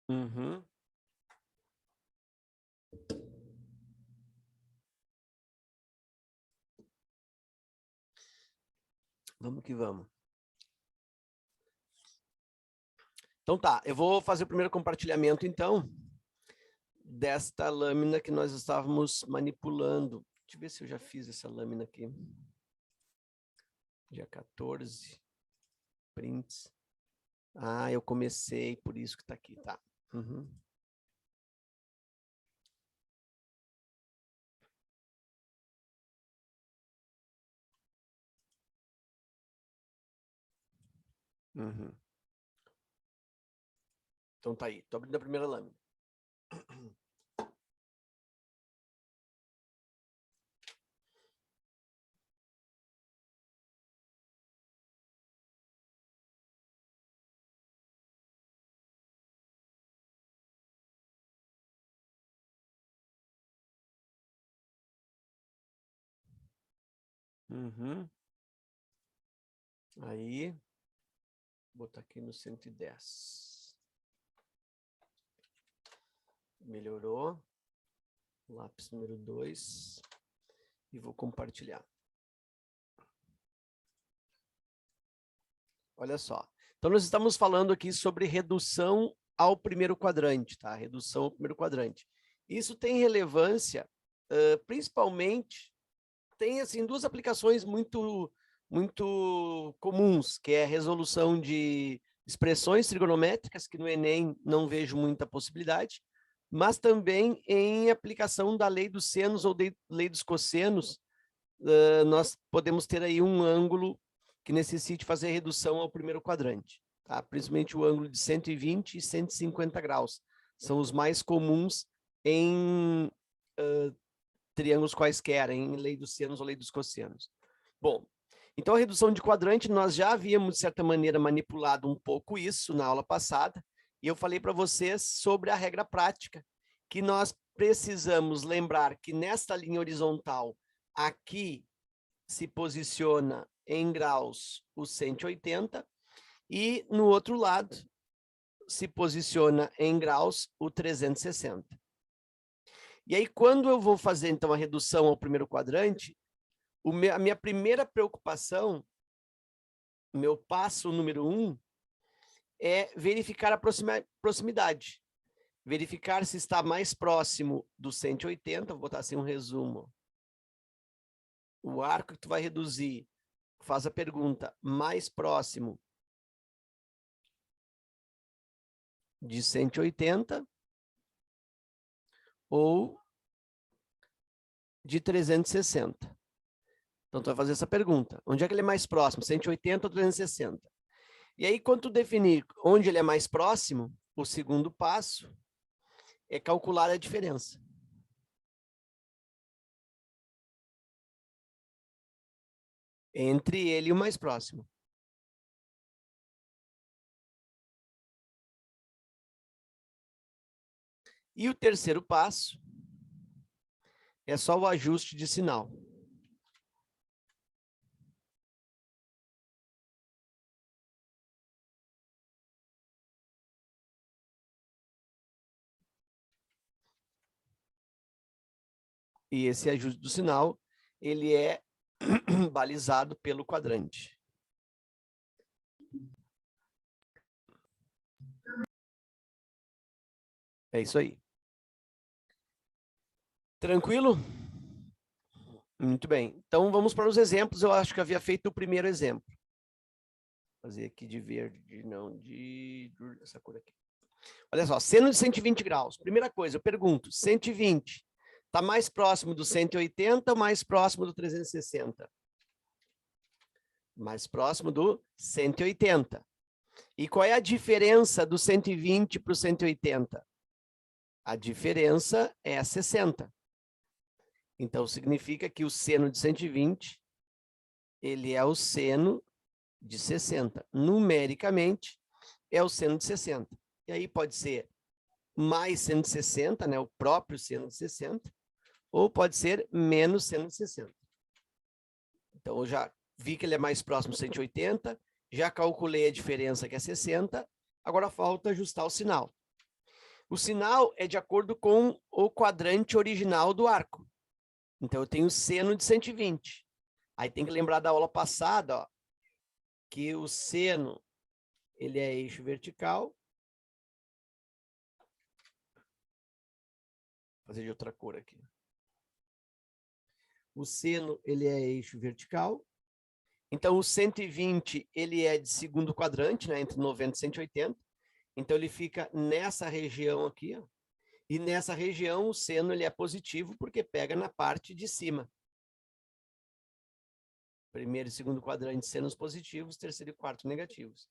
Uhum. Vamos que vamos. Então tá, eu vou fazer o primeiro compartilhamento, então, desta lâmina que nós estávamos manipulando. Deixa eu ver se eu já fiz essa lâmina aqui. Dia 14, prints. Ah, eu comecei, por isso que tá aqui, tá. Uhum. Uhum. Então tá aí, tô abrindo a primeira lâmina. Uhum. Aí, vou botar aqui no 110. Melhorou. Lápis número 2. E vou compartilhar. Olha só. Então, nós estamos falando aqui sobre redução ao primeiro quadrante, tá? Redução ao primeiro quadrante. Isso tem relevância, principalmente, tem, assim, duas aplicações muito comuns, que é a resolução de expressões trigonométricas, que no Enem não vejo muita possibilidade, mas também em aplicação da lei dos senos ou lei dos cossenos, nós podemos ter aí um ângulo que necessite fazer redução ao primeiro quadrante, tá? Principalmente o ângulo de 120 e 150 graus. São os mais comuns em triângulos quaisquer, em lei dos senos ou lei dos cossenos. Bom, então a redução de quadrante, nós já havíamos, de certa maneira, manipulado um pouco isso na aula passada, e eu falei para vocês sobre a regra prática, que nós precisamos lembrar que nesta linha horizontal, aqui se posiciona em graus o 180, e no outro lado se posiciona em graus o 360. E aí, quando eu vou fazer, então, a redução ao primeiro quadrante, a minha primeira preocupação, meu passo número 1, é verificar a proximidade. Verificar se está mais próximo do 180, vou botar assim um resumo. O arco que tu vai reduzir, faz a pergunta, mais próximo de 180 ou de 360. Então, tu vai fazer essa pergunta. Onde é que ele é mais próximo? 180 ou 360? E aí, quando tu definir onde ele é mais próximo, o segundo passo é calcular a diferença entre ele e o mais próximo. E o terceiro passo é só o ajuste de sinal. E esse ajuste do sinal, ele é balizado pelo quadrante. É isso aí. Tranquilo? Muito bem. Então, vamos para os exemplos. Eu acho que havia feito o primeiro exemplo. Vou fazer aqui de verde, não de essa cor aqui. Olha só, seno de 120 graus. Primeira coisa, eu pergunto, 120 está mais próximo do 180 ou mais próximo do 360? Mais próximo do 180. E qual é a diferença do 120 para o 180? A diferença é 60. Então, significa que o seno de 120, ele é o seno de 60. Numericamente, é o seno de 60. E aí pode ser mais seno de 60, né, o próprio seno de 60, ou pode ser menos seno de 60. Então, eu já vi que ele é mais próximo de 180, já calculei a diferença, que é 60, agora falta ajustar o sinal. O sinal é de acordo com o quadrante original do arco. Então, eu tenho seno de 120. Aí tem que lembrar da aula passada, ó, que o seno ele é eixo vertical. Vou fazer de outra cor aqui. O seno ele é eixo vertical. Então, o 120 ele é de segundo quadrante, né, entre 90 e 180. Então, ele fica nessa região aqui, ó. E nessa região, o seno ele é positivo porque pega na parte de cima. Primeiro e segundo quadrante, senos positivos, terceiro e quarto negativos.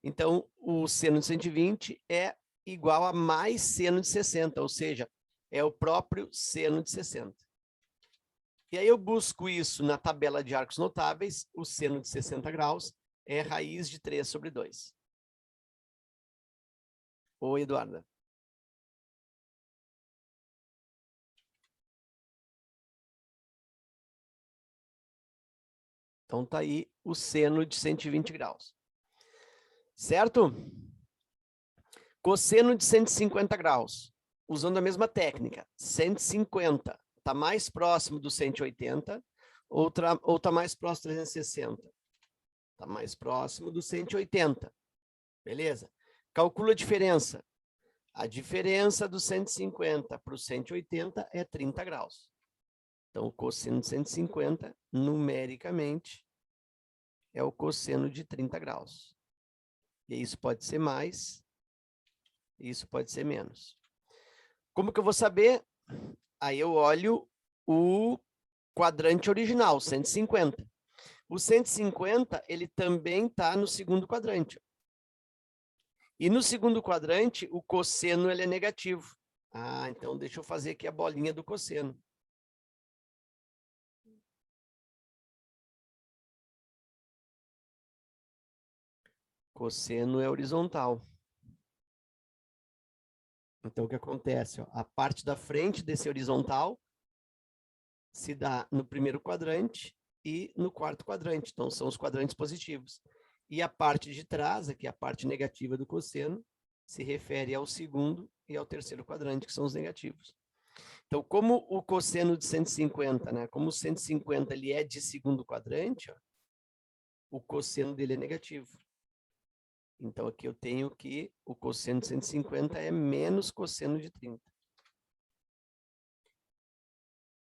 Então, o seno de 120 é igual a mais seno de 60, ou seja, é o próprio seno de 60. E aí eu busco isso na tabela de arcos notáveis, o seno de 60 graus é raiz de 3 sobre 2. Oi, Eduarda. Então, tá aí o seno de 120 graus. Certo? Cosseno de 150 graus. Usando a mesma técnica. 150 está mais próximo do 180 ou está mais próximo do 360? Está mais próximo do 180. Beleza? Calcula a diferença. A diferença do 150 para o 180 é 30 graus. Então, o cosseno de 150, numericamente, é o cosseno de 30 graus. E isso pode ser mais, isso pode ser menos. Como que eu vou saber? Aí eu olho o quadrante original, 150. O 150, ele também está no segundo quadrante. E no segundo quadrante, o cosseno ele é negativo. Ah, então deixa eu fazer aqui a bolinha do cosseno. Cosseno é horizontal. Então, o que acontece? Ó, a parte da frente desse horizontal se dá no primeiro quadrante e no quarto quadrante. Então, são os quadrantes positivos. E a parte de trás, aqui a parte negativa do cosseno, se refere ao segundo e ao terceiro quadrante, que são os negativos. Então, como o cosseno de 150, né? Como o 150 ele é de segundo quadrante, ó, o cosseno dele é negativo. Então, aqui eu tenho que o cosseno de 150 é menos cosseno de 30.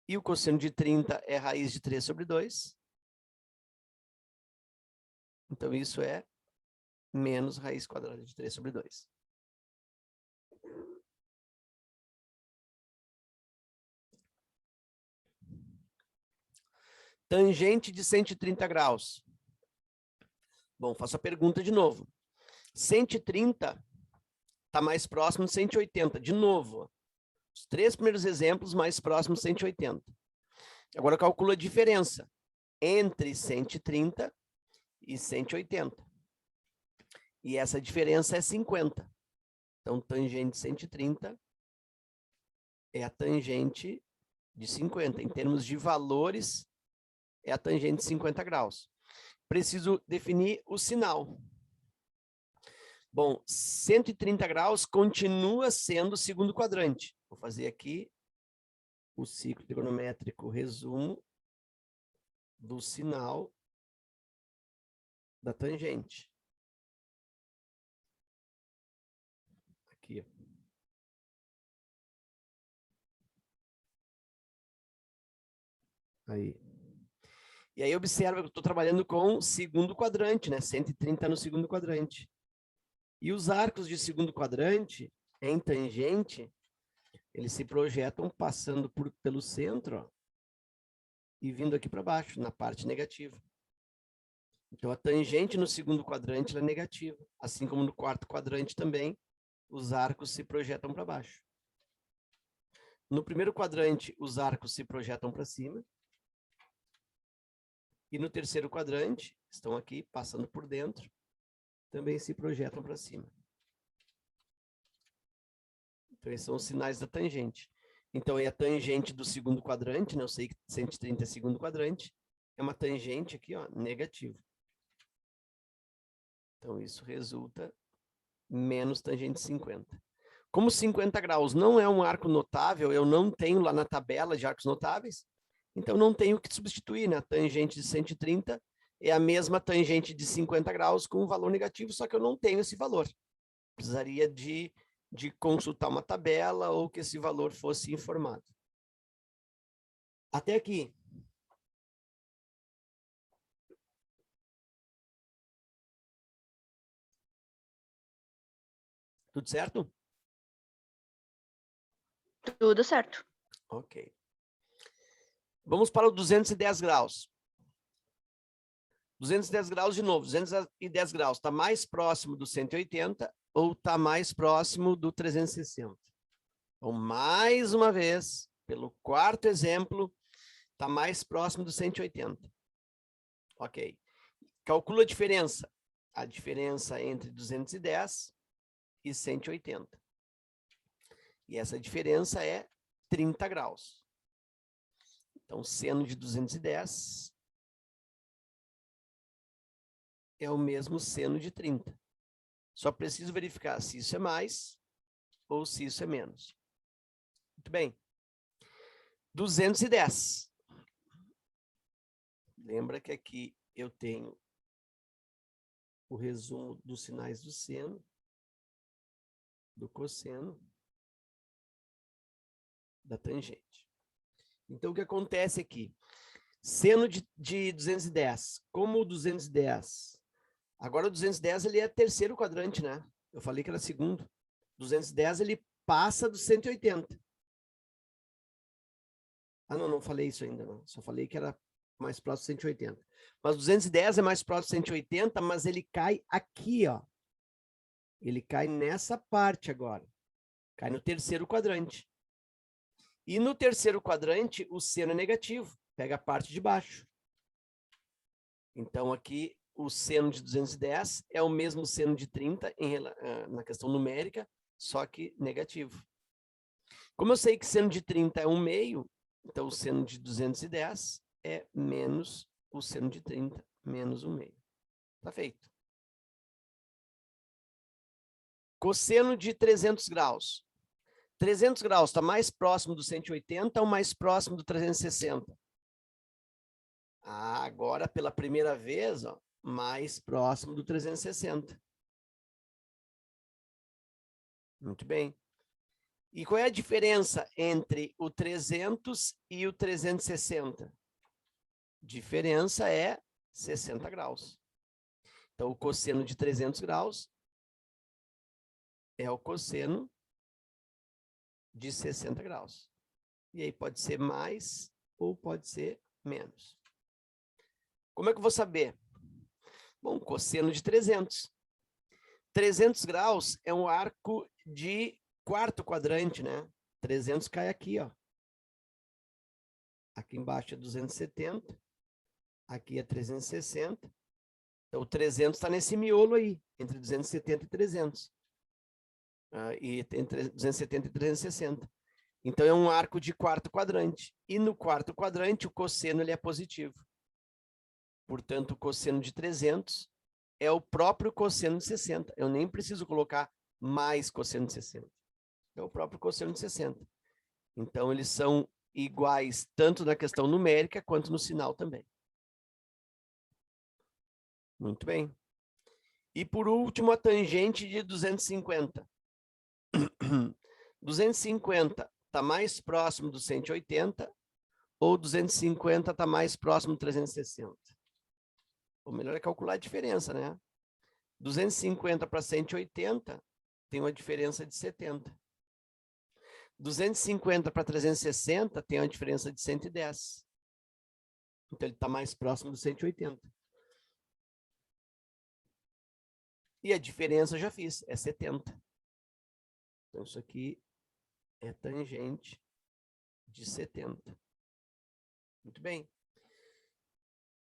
E o cosseno de 30 é raiz de 3 sobre 2. Então, isso é menos raiz quadrada de 3 sobre 2. Tangente de 130 graus. Bom, faço a pergunta de novo. 130 está mais próximo de 180. De novo, os 3 primeiros exemplos mais próximos de 180. Agora calcula a diferença entre 130 e 180. E essa diferença é 50. Então, tangente de 130 é a tangente de 50. Em termos de valores, é a tangente de 50 graus. Preciso definir o sinal. Bom, 130 graus continua sendo o segundo quadrante. Vou fazer aqui o ciclo trigonométrico resumo do sinal da tangente. Aqui. Aí. E aí observa que eu estou trabalhando com o segundo quadrante, né? 130 no segundo quadrante. E os arcos de segundo quadrante, em tangente, eles se projetam passando pelo centro, ó, e vindo aqui para baixo, na parte negativa. Então, a tangente no segundo quadrante ela é negativa. Assim como no quarto quadrante também, os arcos se projetam para baixo. No primeiro quadrante, os arcos se projetam para cima. E no terceiro quadrante, estão aqui, passando por dentro, também se projetam para cima. Então, esses são os sinais da tangente. Então, é a tangente do segundo quadrante, né? Eu sei que 130 é segundo quadrante, é uma tangente aqui, ó, negativa. Então, isso resulta menos tangente de 50. Como 50 graus não é um arco notável, eu não tenho lá na tabela de arcos notáveis, então não tenho que substituir, né? A tangente de 130 é a mesma tangente de 50 graus com um valor negativo, só que eu não tenho esse valor. Precisaria de consultar uma tabela ou que esse valor fosse informado. Até aqui. Tudo certo? Tudo certo. Ok. Vamos para o 210 graus. 210 graus de novo. 210 graus está mais próximo do 180 ou está mais próximo do 360? Então, mais uma vez, pelo quarto exemplo, está mais próximo do 180. Ok. Calcula a diferença. A diferença entre 210 e 180. E essa diferença é 30 graus. Então, seno de 210 é o mesmo seno de 30. Só preciso verificar se isso é mais ou se isso é menos. Muito bem. 210. Lembra que aqui eu tenho o resumo dos sinais do seno, do cosseno, da tangente. Então, o que acontece aqui? Seno de 210. Como o 210... Agora, o 210 ele é terceiro quadrante, né? Eu falei que era segundo. 210 ele passa do 180. Ah, não falei isso ainda, não. Só falei que era mais próximo do 180. Mas 210 é mais próximo do 180, mas ele cai aqui, ó. Ele cai nessa parte agora. Cai no terceiro quadrante. E no terceiro quadrante, o seno é negativo. Pega a parte de baixo. Então, aqui, o seno de 210 é o mesmo seno de 30 na questão numérica, só que negativo. Como eu sei que seno de 30 é 1/2, então o seno de 210 é menos o seno de 30, menos 1/2. Tá feito. Cosseno de 300 graus. 300 graus está mais próximo do 180 ou mais próximo do 360? Ah, agora, pela primeira vez, ó, mais próximo do 360. Muito bem. E qual é a diferença entre o 300 e o 360? Diferença é 60 graus. Então, o cosseno de 300 graus é o cosseno de 60 graus. E aí pode ser mais ou pode ser menos. Como é que eu vou saber? Bom, cosseno de 300. 300 graus é um arco de quarto quadrante, né? 300 cai aqui, ó. Aqui embaixo é 270. Aqui é 360. Então, o 300 está nesse miolo aí, entre 270 e 300. E entre 270 e 360. Então, é um arco de quarto quadrante. E no quarto quadrante, o cosseno ele é positivo. Portanto, o cosseno de 300 é o próprio cosseno de 60. Eu nem preciso colocar mais cosseno de 60. É o próprio cosseno de 60. Então, eles são iguais tanto na questão numérica quanto no sinal também. Muito bem. E, por último, a tangente de 250. 250 está mais próximo do 180 ou 250 está mais próximo do 360? O melhor é calcular a diferença, né? 250 para 180 tem uma diferença de 70. 250 para 360 tem uma diferença de 110. Então, ele está mais próximo do 180. E a diferença eu já fiz, é 70. Então, isso aqui é tangente de 70. Muito bem.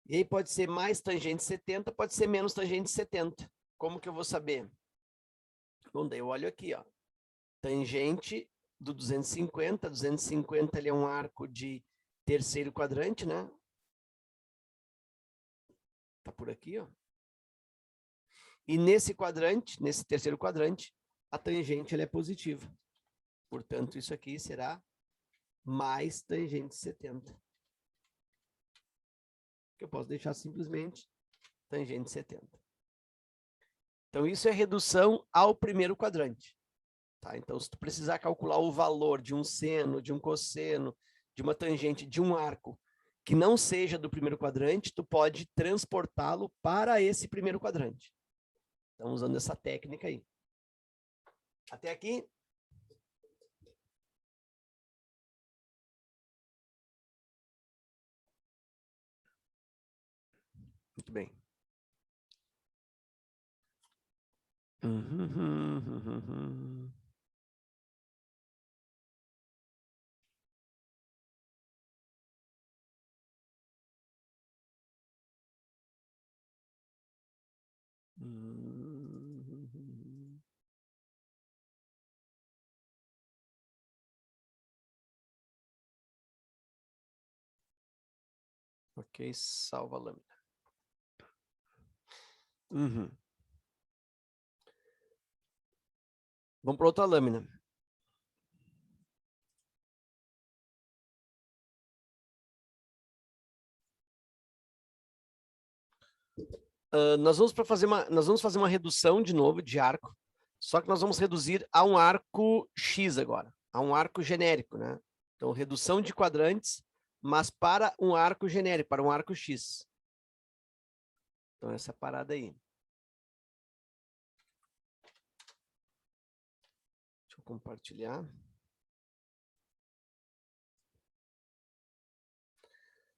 E aí pode ser mais tangente de 70, pode ser menos tangente de 70. Como que eu vou saber? Bom, daí eu olho aqui, ó. Tangente do 250. 250 ele é um arco de terceiro quadrante, né? Tá por aqui, ó. E nesse quadrante, nesse terceiro quadrante, a tangente ela é positiva. Portanto, isso aqui será mais tangente 70. Que eu posso deixar simplesmente tangente 70. Então, isso é redução ao primeiro quadrante. Tá? Então, se tu precisar calcular o valor de um seno, de um cosseno, de uma tangente, de um arco, que não seja do primeiro quadrante, tu pode transportá-lo para esse primeiro quadrante. Então, usando essa técnica aí. Até aqui. Muito bem. Ok, salva a lâmina. Vamos para outra lâmina. Nós vamos fazer uma redução de novo de arco, só que nós vamos reduzir a um arco X agora, a um arco genérico, né? Então, redução de quadrantes, mas para um arco genérico, para um arco X. Então, essa parada aí. Deixa eu compartilhar.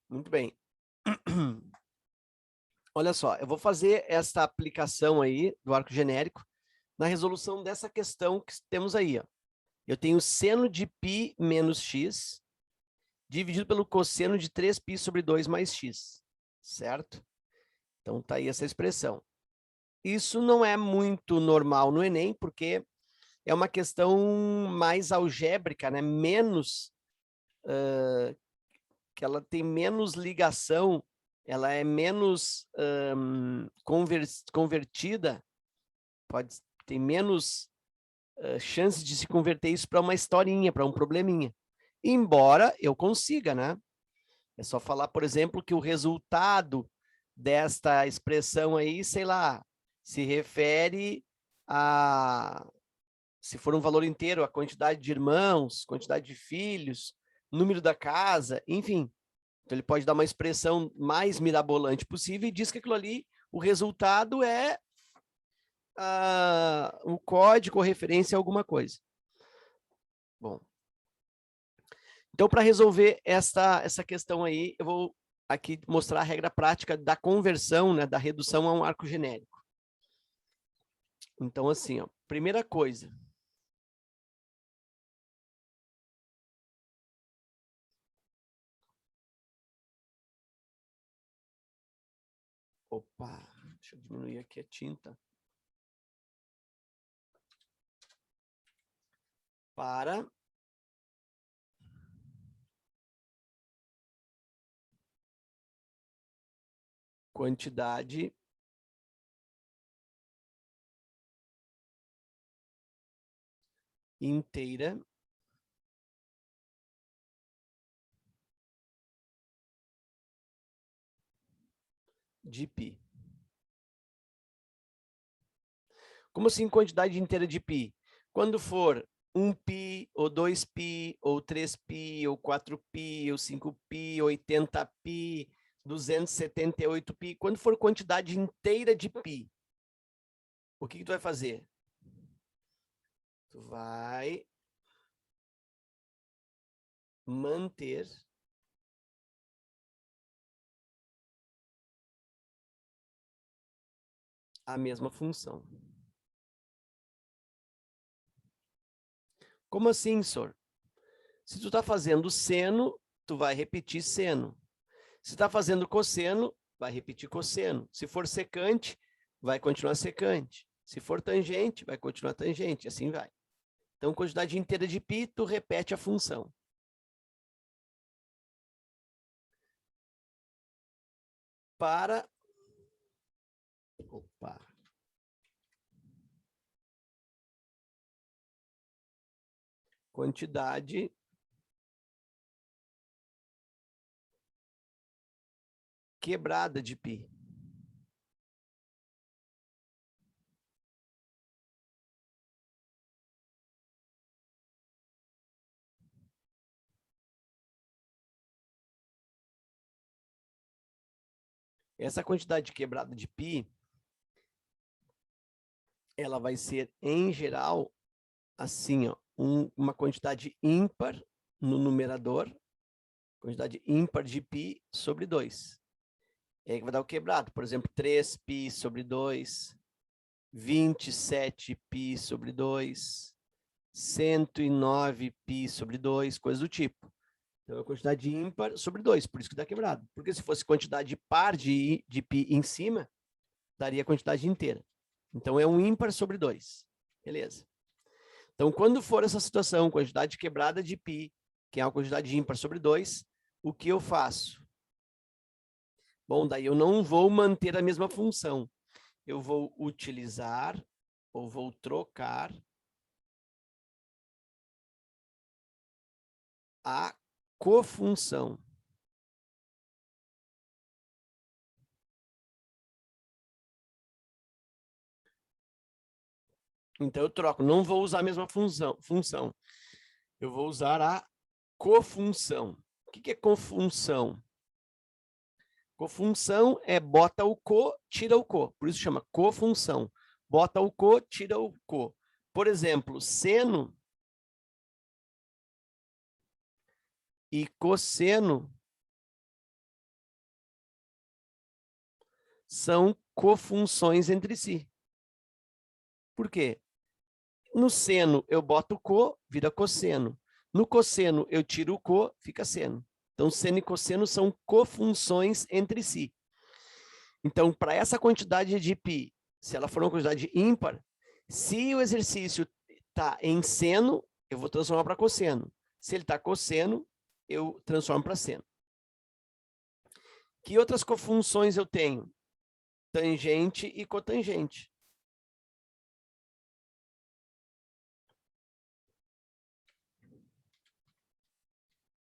Muito bem. Olha só, eu vou fazer essa aplicação aí do arco genérico na resolução dessa questão que temos aí, ó. Eu tenho seno de π menos x dividido pelo cosseno de 3π sobre 2 mais x, certo? Então, tá aí essa expressão. Isso não é muito normal no Enem, porque é uma questão mais algébrica, né? Menos, que ela tem menos ligação, ela é menos convertida, tem menos chances de se converter isso para uma historinha, para um probleminha. Embora eu consiga, né? É só falar, por exemplo, que o resultado desta expressão aí, sei lá, se refere a, se for um valor inteiro, a quantidade de irmãos, quantidade de filhos, número da casa, enfim. Então, ele pode dar uma expressão mais mirabolante possível e diz que aquilo ali, o resultado é o código, referência a alguma coisa. Bom. Então, para resolver essa questão aí, eu vou aqui mostrar a regra prática da conversão, né, da redução a um arco genérico. Então, assim, ó, primeira coisa. Opa, deixa eu diminuir aqui a tinta. Para quantidade inteira de π. Como assim quantidade inteira de π? Quando for 1π, ou 2π, ou 3π, ou 4π, ou 5π, 80π, 278π, quando for quantidade inteira de π, o que tu vai fazer? Tu vai manter a mesma função. Como assim, senhor? Se tu está fazendo seno, tu vai repetir seno. Se está fazendo cosseno, vai repetir cosseno. Se for secante, vai continuar secante. Se for tangente, vai continuar tangente. Assim vai. Então, quantidade inteira de π, tu repete a função. Para... Opa! quantidade quebrada de π. Essa quantidade quebrada de π, ela vai ser, em geral, assim, ó, uma quantidade ímpar no numerador, quantidade ímpar de π sobre 2. E aí vai dar o quebrado, por exemplo, 3π sobre 2, 27π sobre 2, 109π sobre 2, coisa do tipo. Então, é a quantidade ímpar sobre 2, por isso que dá quebrado. Porque se fosse quantidade par de π em cima, daria a quantidade inteira. Então, é um ímpar sobre 2. Beleza. Então, quando for essa situação, quantidade quebrada de π, que é uma quantidade ímpar sobre 2, o que eu faço? Bom, daí eu não vou manter a mesma função. Eu vou utilizar ou vou trocar a cofunção. Então, eu troco. Não vou usar a mesma função. Eu vou usar a cofunção. O que é cofunção? Cofunção é bota o co, tira o co. Por isso chama cofunção. Bota o co, tira o co. Por exemplo, seno e cosseno são cofunções entre si. Por quê? No seno eu boto o co, vira cosseno. No cosseno eu tiro o co, fica seno. Então, seno e cosseno são cofunções entre si. Então, para essa quantidade de π, se ela for uma quantidade ímpar, se o exercício está em seno, eu vou transformar para cosseno. Se ele está cosseno, eu transformo para seno. Que outras cofunções eu tenho? Tangente e cotangente.